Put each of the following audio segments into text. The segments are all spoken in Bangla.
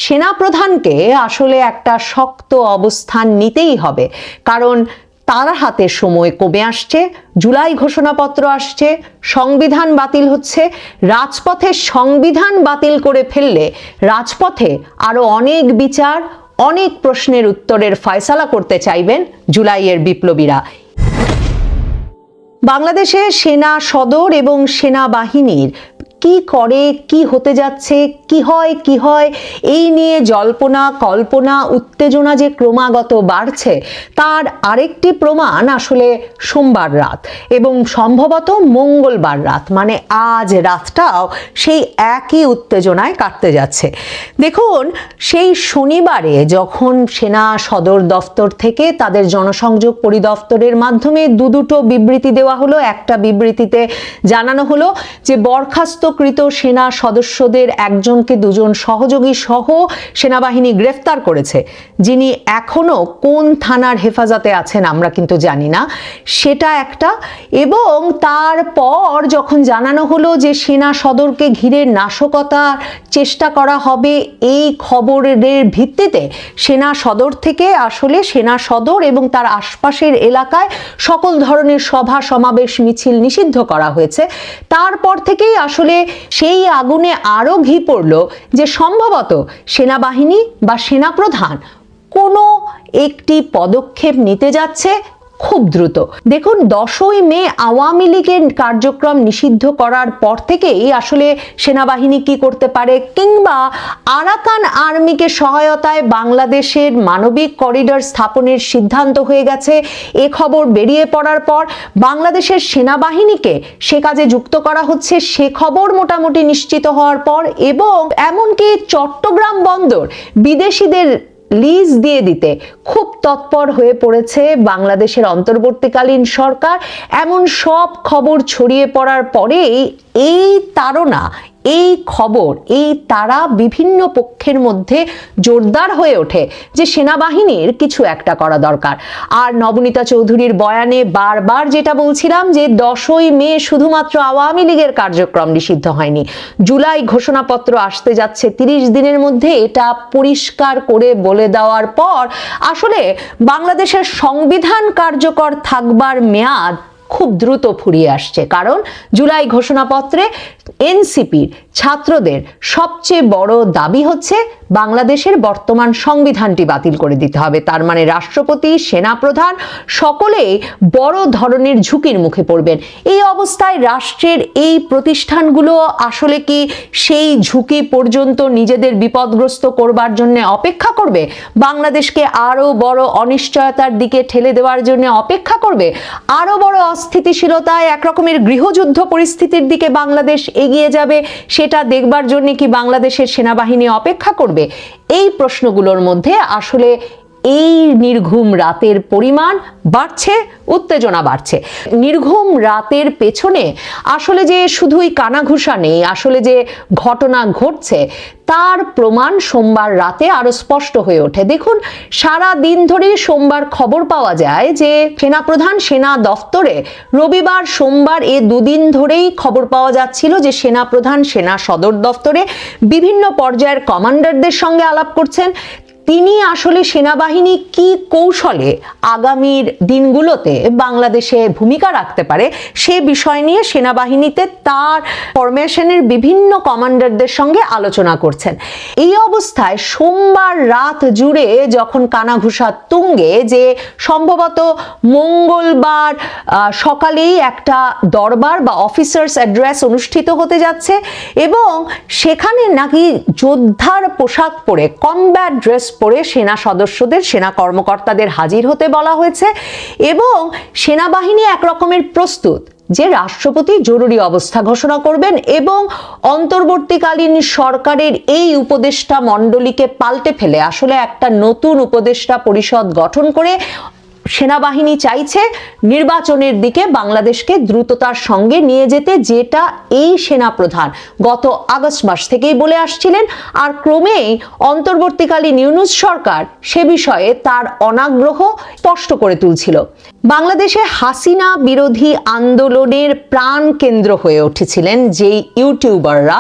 সেনাপ্রধানকে আসলে একটা শক্ত অবস্থান নিতেই হবে, কারণ তার হাতে সময় কমে আসছে। জুলাই ঘোষণাপত্র আসছে, সংবিধান বাতিল হচ্ছে। রাজপথে সংবিধান বাতিল করে ফেললে রাজপথে আরো অনেক বিচার, অনেক প্রশ্নের উত্তরের ফয়সালা করতে চাইবেন জুলাইয়ের বিপ্লবীরা। বাংলাদেশে সেনা সদর এবং সেনাবাহিনীর কি করে, কি হতে যাচ্ছে, কি হয় এই নিয়ে জল্পনা কল্পনা উত্তেজনা যে ক্রমাগত বাড়ছে, তার আরেকটি প্রমাণ আসলে সোমবার রাত এবং সম্ভবত মঙ্গলবার রাত, মানে আজ রাতটাও সেই একই উত্তেজনায় কাটতে যাচ্ছে। দেখুন, সেই শনিবারে যখন সেনা সদর দফতর থেকে তাদের জনসংযোগ পরিদপ্তরের মাধ্যমে দুটো বিবৃতি দেওয়া হলো। একটা বিবৃতিতে জানানো হলো যে বরখাস্তকৃত সেনা সদস্যদের একজনকে দুজন সহযোগী সহ সেনাবাহিনী গ্রেফতার করেছে, যিনি এখনো কোন থানার হেফাজতে আছেন আমরা কিন্তু জানি না, সেটা একটা। এবং তারপর যখন জানানো হলো যে সেনা সদরকে ঘিরে নাশকতার চেষ্টা করা হবে, এই খবরের ভিত্তিতে সেনা সদর থেকে আসলে সেনা সদর এবং তার আশপাশের এলাকায় সকল ধরনের সভা সমাবেশ মিছিল নিষিদ্ধ করা হয়েছে। তারপর থেকেই আসলে সেই আগুনে আরো ঘি পড়ল যে সম্ভবত সেনাবাহিনী বা সেনাপ্রধান কোনো একটি পদক্ষেপ নিতে যাচ্ছে খুব দ্রুত। দেখুন, 10ই মে আওয়ামী লীগের কার্যক্রম নিষিদ্ধ করার পর থেকেই আসলে সেনাবাহিনী কি করতে পারে, কিংবা আরাকান আর্মিকে সহায়তায় বাংলাদেশের মানবিক করিডর স্থাপনের সিদ্ধান্ত হয়ে গেছে, এ খবর বেরিয়ে পড়ার পর বাংলাদেশের সেনাবাহিনীকে সে কাজে যুক্ত করা হচ্ছে, সে খবর মোটামুটি নিশ্চিত হওয়ার পর, এবং এমনকি চট্টগ্রাম বন্দর বিদেশিদের লিজ দিয়ে দিতে খুব তৎপর হয়ে পড়েছে বাংলাদেশের অন্তর্বর্তীকালীন সরকার। এমন সব খবর ছড়িয়ে পড়ার পরেই এই তাড়না, এই খবর, এই তারা বিভিন্ন পক্ষের মধ্যে জোরদার হয়ে ওঠে যে সেনাবাহিনীর কিছু একটা করা দরকার। আর নবনীতা চৌধুরীর বয়ানে বারবার যেটা বলছিলাম যে 10ই মে শুধুমাত্র আওয়ামী লীগের কার্যক্রম নিষিদ্ধ হয়নি, জুলাই ঘোষণাপত্র আসতে যাচ্ছে 30 দিনের মধ্যে, এটা পরিষ্কার করে বলে দেওয়ার পর আসলে বাংলাদেশের সংবিধান কার্যকর থাকবার মেয়াদ খুব দ্রুত ফুরিয়ে আসছে। কারণ জুলাই ঘোষণাপত্রে এনসিপির ছাত্রদের সবচেয়ে বড় দাবি হচ্ছে বাংলাদেশের বর্তমান সংবিধানটি বাতিল করে দিতে হবে। তার মানে রাষ্ট্রপতি, সেনাপ্রধান সকলেই বড় ধরনের ঝুঁকির মুখে পড়বেন। এই অবস্থায় রাষ্ট্রের এই প্রতিষ্ঠানগুলো আসলে কি সেই ঝুঁকি পর্যন্ত নিজেদের বিপদগ্রস্ত করবার জন্য অপেক্ষা করবে? বাংলাদেশকে আরো বড় অনিশ্চয়তার দিকে ঠেলে দেওয়ার জন্য অপেক্ষা করবে? আরো বড় অস্থিতিশীলতায়, একরকমের গৃহযুদ্ধ পরিস্থিতির দিকে বাংলাদেশ এগিয়ে যাবে, সেটা দেখবার জন্য কি বাংলাদেশের সেনাবাহিনী অপেক্ষা করবে? এই প্রশ্নগুলোর মধ্যে আসলে এই নির্ঘুম রাতের পরিমাণ বাড়ছে, উত্তেজনা বাড়ছে। নির্ঘুম রাতের পেছনে আসলে যে শুধুই কানাঘুষা নেই, আসলে যে ঘটনা ঘটছে তার প্রমাণ সোমবার রাতে আরো স্পষ্ট হয়ে ওঠে। দেখুন, সারা দিন ধরে সোমবার খবর পাওয়া যায় যে সেনাপ্রধান সেনা দফতরে রবিবার সোমবার এ দুদিন ধরেই খবর পাওয়া যাচ্ছিল যে সেনাপ্রধান সেনা সদর দফতরে বিভিন্ন পর্যায়ের কমান্ডারদের সঙ্গে আলাপ করছেন। তিনি আসলে সেনাবাহিনী কি কৌশলে আগামীর দিনগুলোতে বাংলাদেশে ভূমিকা রাখতে পারে সে বিষয় নিয়ে সেনাবাহিনীতে তার ফরমেশনের বিভিন্ন কমান্ডারদের সঙ্গে আলোচনা করছেন। এই অবস্থায় সোমবার রাত জুড়ে যখন কানাঘুষা তুঙ্গে যে সম্ভবত মঙ্গলবার সকালেই একটা দরবার বা অফিসার্স অ্যাড্রেস অনুষ্ঠিত হতে যাচ্ছে এবং সেখানে নাকি যোদ্ধার পোশাক পরে, কমব্যাট ড্রেস পরে সেনা সদস্যদের, সেনা কর্মকর্তাদের হাজির হতে বলা হয়েছে এবং সেনাবাহিনী একরকমের প্রস্তুত যে রাষ্ট্রপতি জরুরি অবস্থা ঘোষণা করবেন এবং অন্তর্বর্তীকালীন সরকারের এই উপদেষ্টা মণ্ডলীকে পাল্টে ফেলে আসলে একটা নতুন উপদেষ্টা পরিষদ গঠন করে সেনাবাহিনী চাইছে নির্বাচনের দিকে বাংলাদেশকে দ্রুততার সঙ্গে নিয়ে যেতে, যেটা এই সেনাপ্রধান গত আগস্ট মাস থেকেই বলে আসছিলেন। আর ক্রমেই অন্তর্বর্তীকালীন ইউনূস সরকার সে বিষয়ে তার অনাগ্রহ স্পষ্ট করে তুলছিল। বাংলাদেশে হাসিনা বিরোধী আন্দোলনের প্রাণ কেন্দ্র হয়ে উঠেছিলেন যেই ইউটিউবাররা,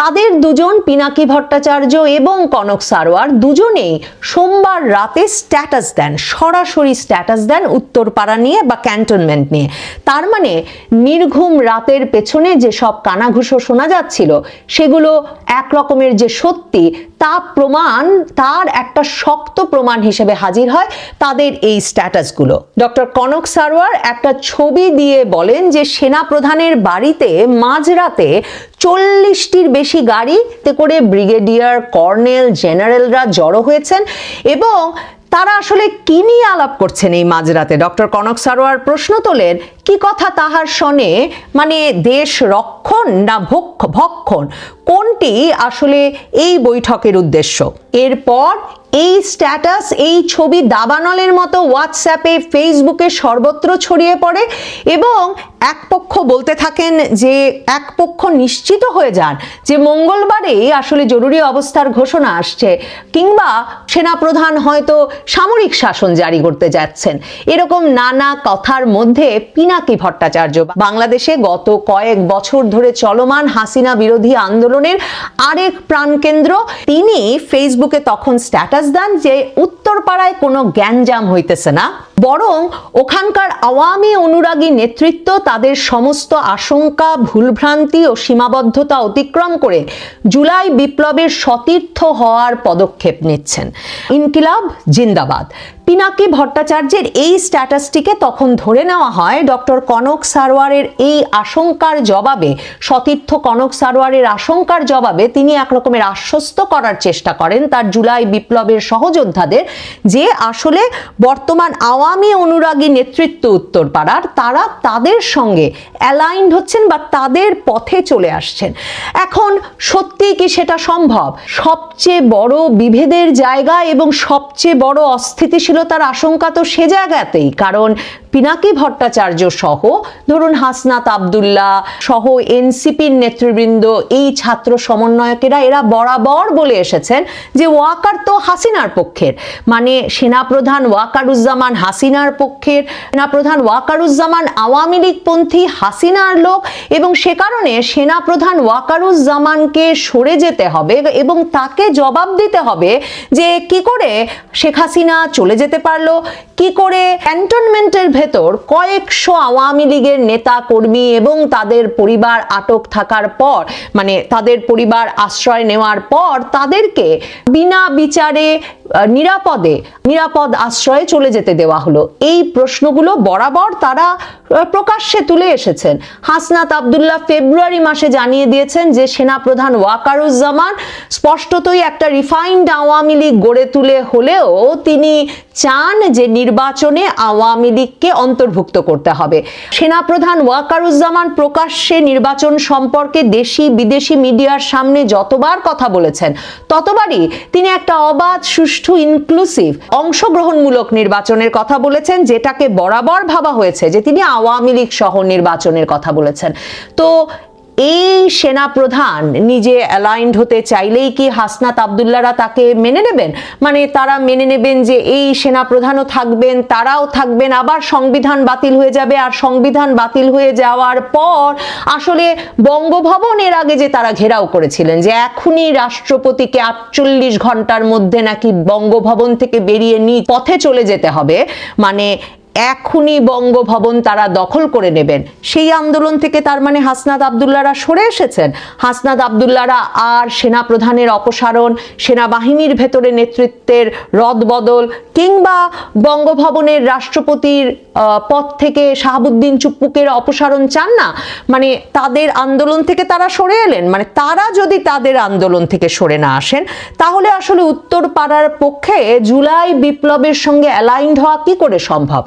তাদের দুজন, পিনাকি ভট্টাচার্য এবং কনক সারোয়ার, দুজনেই সোমবার রাতে স্ট্যাটাস দেন, সরাসরি স্ট্যাটাস দেন উত্তরপাড়া নিয়ে বা ক্যান্টনমেন্ট নিয়ে। তার মানে নির্ঘুম রাতের পেছনে যেসব কানাঘুষো শোনা যাচ্ছিল সেগুলো একরকমের যে সত্যি তা প্রমাণ, তার একটা শক্ত প্রমাণ হিসেবে হাজির হয় তাদের এই স্ট্যাটাসগুলো। ডক্টর কনক সারোয়ার একটা ছবি দিয়ে বলেন যে সেনা প্রধানের বাড়িতে মাঝরাতে 40টির বেশি গাড়িতে করে ব্রিগেডিয়ার, কর্নেল, জেনারেলরা জড়ো হয়েছেন এবং তারা আসলে কি নিয়ে আলাপ করছেন এই মাঝরাতে। ডক্টর কনক সারোয়ার প্রশ্ন তোলেন, কি কথা তাহার শোনে, মানে দেশ রক্ষণ না ভক্ষণ, কোনটি আসলে এই বৈঠকের উদ্দেশ্য। এরপর এই স্ট্যাটাস, এই ছবি দাবানলের মতো হোয়াটসঅ্যাপে, ফেসবুকে সর্বত্র ছড়িয়ে পড়ে এবং এক পক্ষ বলতে থাকেন যে, এক পক্ষ নিশ্চিত হয়ে যান যে মঙ্গলবারেই আসলে জরুরি অবস্থার ঘোষণা আসছে কিংবা সেনাপ্রধান হয়তো সামরিক শাসন জারি করতে যাচ্ছেন। এরকম নানা কথার মধ্যে পিনাকি ভট্টাচার্য, বাংলাদেশে গত কয়েক বছর ধরে চলমান হাসিনা বিরোধী আন্দোলনের আরেক প্রাণকেন্দ্র, তিনি ফেসবুকে তখন স্ট্যাটাস দেন যে উত্তরপাড়ায় কোনো গ্যাঞ্জাম হইতেছে না, বরং ওখানকার আওয়ামী অনুরাগী নেতৃত্ব তাদের সমস্ত আশঙ্কা, ভুলভ্রান্তি ও সীমাবদ্ধতা অতিক্রম করে জুলাই বিপ্লবের সতীর্থ হওয়ার পদক্ষেপ নিচ্ছেন। ইনকিলাব জিন্দাবাদ। পিনাকি ভট্টাচার্যের এই স্ট্যাটাসটিকে তখন ধরে নেওয়া হয় ডক্টর কনক সারোয়ারের এই আশঙ্কার জবাবে, সতীর্থ কনক সারোয়ারের আশঙ্কার জবাবে তিনি একরকমের আশ্বস্ত করার চেষ্টা করেন তার জুলাই বিপ্লবের সহযোদ্ধাদের যে আসলে বর্তমান আওয়ামী অনুরাগী নেতৃত্ব উত্তরপাড়ার, তারা তাদের সঙ্গে অ্যালাইন্ড হচ্ছেন বা তাদের পথে চলে আসছেন। এখন সত্যি কি সেটা সম্ভব? সবচেয়ে বড় বিভেদের জায়গা এবং সবচেয়ে বড় অস্থিতিশীলতার আশঙ্কা তো সে জায়গাতেই, কারণ পিনাকি ভট্টাচার্য সহ ধরুন হাসনাত আবদুল্লাহ সহ এনসিপির নেতৃবৃন্দ, এই ছাত্র সমন্বয়কেরা, এরা বরাবর বলে এসেছেন যে ওয়াকার তো হাসিনার পক্ষের, মানে সেনাপ্রধান ওয়াকারুজ্জামান হাসিনার পক্ষের, সেনাপ্রধান ওয়াকারুজ্জামান আওয়ামী লীগপন্থী হাসিনার লোক এবং সে কারণে সেনাপ্রধান ওয়াকারুজ্জামানকে সরে যেতে হবে এবং তাকে জবাব দিতে হবে যে কি করে শেখ হাসিনা চলে যেতে পারলো, কি করে ক্যান্টনমেন্টের ভেতর কয়েকশো আওয়ামী লীগের নেতা কর্মী এবং তাদের পরিবার আটক থাকার পর, মানে তাদের পরিবার আশ্রয় নেওয়ার পর তাদেরকে বিনা বিচারে নিরাপদ আশ্রয়ে চলে যেতে দেওয়া হলো। এই প্রশ্নগুলো বরাবর তারা প্রকাশ্যে তুলে এসেছেন। হাসনাত আবদুল্লাহ ফেব্রুয়ারি মাসে জানিয়ে দিয়েছেন যে সেনাপ্রধান ওয়াকারুজ্জামান স্পষ্টতই একটা রিফাইন্ড আওয়ামী লীগ গড়ে তুলে হলেও তিনি চান যে নির্বাচনে আওয়ামী লীগকে অন্তর্ভুক্ত করতে হবে। সেনাপ্রধান ওয়াকারুজ্জামান প্রকাশ্যে নির্বাচন সম্পর্কে দেশি বিদেশি মিডিয়ার সামনে যতবার কথা বলেছেন ততবারই তিনি একটা অবাধ, সুষ্ঠু, ইনক্লুসিভ, অংশগ্রহণমূলক নির্বাচনের কথা বলেছেন, যেটাকে বরাবর ভাবা হয়েছে যে তিনি আওয়ামী লীগ সহ নির্বাচনের কথা বলেছেন। তো এই সেনাপ্রধান নিজে অ্যালাইন্ড হতে চাইলেই কি হাসনাত আবদুল্লাহরা তাকে মেনে নেবেন? মানে তারা মেনে নেবেন যে এই সেনাপ্রধানও থাকবেন, তারাও থাকবেন, আবার সংবিধান বাতিল হয়ে যাবে, আর সংবিধান বাতিল হয়ে যাওয়ার পর আসলে বঙ্গভবন এর আগে যে তারা ঘেরাও করেছিলেন যে এখনই রাষ্ট্রপতিকে 48 ঘন্টার মধ্যে নাকি বঙ্গভবন থেকে বেরিয়ে পথে চলে যেতে হবে, মানে এখনই বঙ্গভবন তারা দখল করে নেবেন, সেই আন্দোলন থেকে তার মানে হাসনাত আবদুল্লাহরা সরে এসেছেন। হাসনাত আবদুল্লাহরা আর সেনাপ্রধানের অপসারণ, সেনাবাহিনীর ভেতরে নেতৃত্বের রদবদল কিংবা বঙ্গভবনের রাষ্ট্রপতির পদ থেকে শাহাবুদ্দিন চুপ্পুকের অপসারণ চান না, মানে তাদের আন্দোলন থেকে তারা সরে এলেন। মানে তারা যদি তাদের আন্দোলন থেকে সরে না আসেন তাহলে আসলে উত্তরপাড়ার পক্ষে জুলাই বিপ্লবের সঙ্গে অ্যালাইন্ড হওয়া কি করে সম্ভব?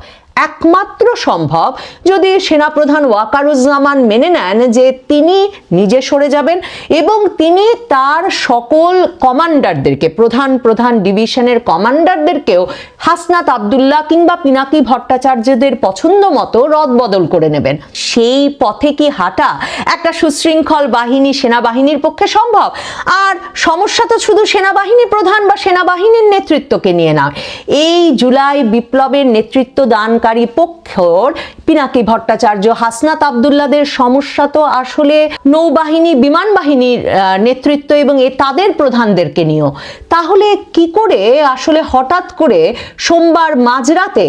একমাত্র সম্ভব যদি সেনাপ্রধান ওয়াকারুজ্জামান মেনে নেন যে তিনি নিজে সরে যাবেন এবং তিনি তার সকল কমান্ডারদেরকে, প্রধান ডিভিশনের কমান্ডারদেরকেও হাসনাত আবদুল্লাহ কিংবা পিনাকি ভট্টাচার্যদের পছন্দ মতো রদবদল করে নেবেন। সেই পথে কি হাঁটা একটা সুশৃঙ্খল বাহিনী, সেনাবাহিনীর পক্ষে সম্ভব? আর সমস্যা তো শুধু সেনাবাহিনী প্রধান বা সেনাবাহিনীর নেতৃত্বকে নিয়ে না, এই জুলাই বিপ্লবের নেতৃত্ব দানকারী আন্দোলনকারী পক্ষর পিনাকি ভট্টাচার্য, হাসনাত আবদুল্লাদের সমস্যা তো আসলে নৌবাহিনী, বিমান বাহিনীর নেতৃত্ব এবং তাদের প্রধানদেরকে নিয়েও। তাহলে কি করে আসলে হঠাৎ করে সোমবার মাঝরাতে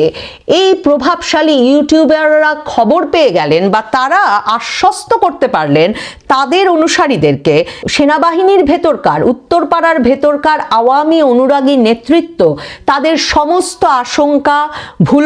এই প্রভাবশালী ইউটিউবাররা খবর পেয়ে গেলেন বা তারা আশ্বস্ত করতে পারলেন তাদের অনুসারীদেরকে, সেনাবাহিনীর ভেতরকার, উত্তরপাড়ার ভেতরকার আওয়ামী অনুরাগী নেতৃত্ব তাদের সমস্ত আশঙ্কা ভুল